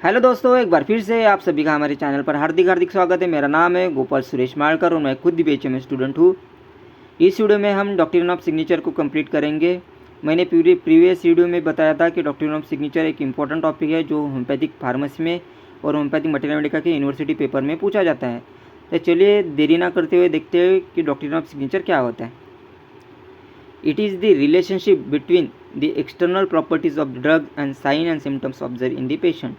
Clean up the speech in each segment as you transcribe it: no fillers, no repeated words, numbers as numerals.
Hello दोस्तों, एक बार फिर से आप सभी का हमारे चैनल पर हार्दिक हार्दिक स्वागत है। मेरा नाम है गोपाल सुरेश मालकर और मैं खुद भी बीएचएम स्टूडेंट हूँ। इस वीडियो में हम डॉक्ट्रिन ऑफ सिग्नेचर को कंप्लीट करेंगे। मैंने प्रीवियस वीडियो में बताया था कि डॉक्ट्रिन ऑफ सिग्नेचर एक इम्पॉर्टेंट टॉपिक है जो होम्योपैथिक फार्मेसी में और होम्योपैथिक मटेरियल मेडिका के यूनिवर्सिटी पेपर में पूछा जाता है। तो चलिए देरी ना करते हुए देखते हुए कि डॉक्ट्रिन ऑफ सिग्नेचर क्या होता है। It is the relationship between the external properties of the drug and sign and symptoms observed in the patient।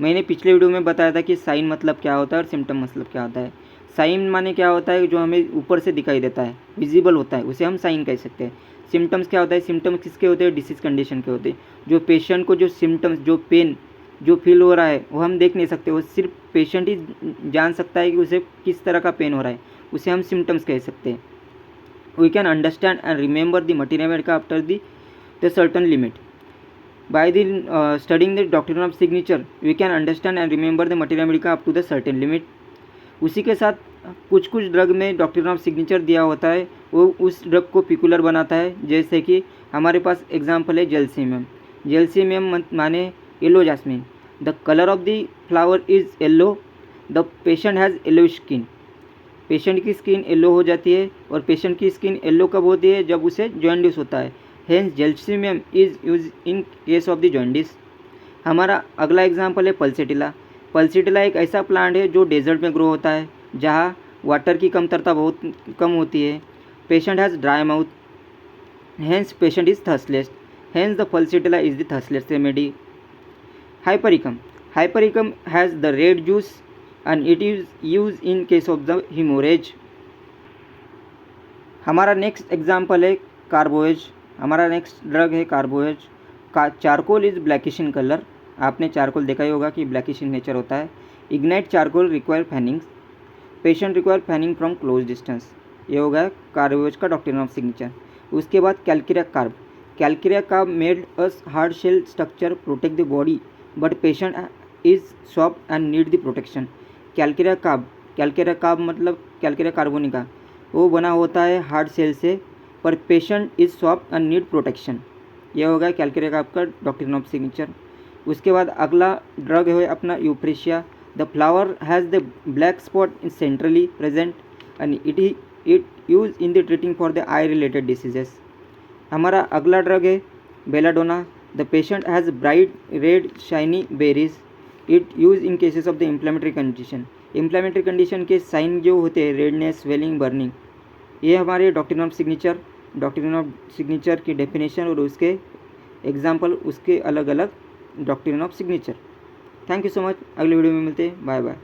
मैंने पिछले वीडियो में बताया था कि साइन मतलब क्या होता है और सिम्टम मतलब क्या होता है। साइन माने क्या होता है, जो हमें ऊपर से दिखाई देता है, विजिबल होता है, उसे हम साइन कह सकते हैं। सिम्टम्स क्या होता है, सिम्टम्स किसके होते हैं, डिसीज कंडीशन के होते हैं। जो पेशेंट को जो सिम्टम्स, जो पेन जो फील हो रहा है वो हम देख नहीं सकते, वो सिर्फ पेशेंट ही जान सकता है कि उसे किस तरह का पेन हो रहा है, उसे हम सिम्टम्स कह सकते हैं। We can understand and remember the materia medica after the certain limit. By the studying the doctrine of signature, we can understand and remember the materia medica up to the certain limit। उसी के साथ कुछ कुछ drug में doctrine of signature दिया होता है, वो उस ड्रग को पिकुलर बनाता है। जैसे कि हमारे पास एग्जाम्पल है जेलसीमियम। जेलसीमियम माने yellow jasmine. The colour of the flower is yellow, the patient has yellow skin. Patient की स्किन येलो हो जाती है और पेशेंट की स्किन येलो कब होती है, जब उसे जॉन्डिस होता है। Hence gelsemium is use in case of the jaundice. हमारा अगला एग्जांपल है पल्सेटिला। पल्सेटिला एक ऐसा प्लांट है जो डेजर्ट में ग्रो होता है, जहाँ वाटर की कमतरता बहुत कम होती है। Patient has dry mouth, hence patient is thirstless. Hence the pulsatilla is the thirstless remedy. Hypericum. Hypericum has the red juice and it is used in case of the hemorrhage। हमारा next example है कार्बोएज। हमारा next drug है कार्बोएज। Charcoal is blackish in colour. आपने charcoal देखा ही होगा कि ब्लैकिश इन नेचर होता है। Ignite charcoal require fanning, patient require fanning from close distance. ये हो गया कार्बोएज का डॉक्ट्रिन ऑफ सिग्नेचर। उसके बाद calcarea carb. Calcarea carb made as hard shell structure protect the body but patient is soft and need the protection. Calcarea carb मतलब calcarea carbonica, वो बना होता है हार्ड सेल से, पर patient is soft and need protection. ये होगा calcarea carb का डॉक्ट्रिन ऑफ सिग्नेचर। उसके बाद अगला ड्रग है अपना euphrasia. The flower has the black spot in centrally present and it use in the treating for the eye related diseases. हमारा अगला ड्रग है belladonna. The patient has bright red shiny berries, it use in cases of the inflammatory condition. Inflammatory condition के sign जो होते हैं redness, swelling, burning. ये हमारे doctrine of signature की डेफिनेशन और उसके एग्जाम्पल, उसके अलग अलग doctrine of signature. Thank you so much. अगले वीडियो में मिलते हैं। Bye bye.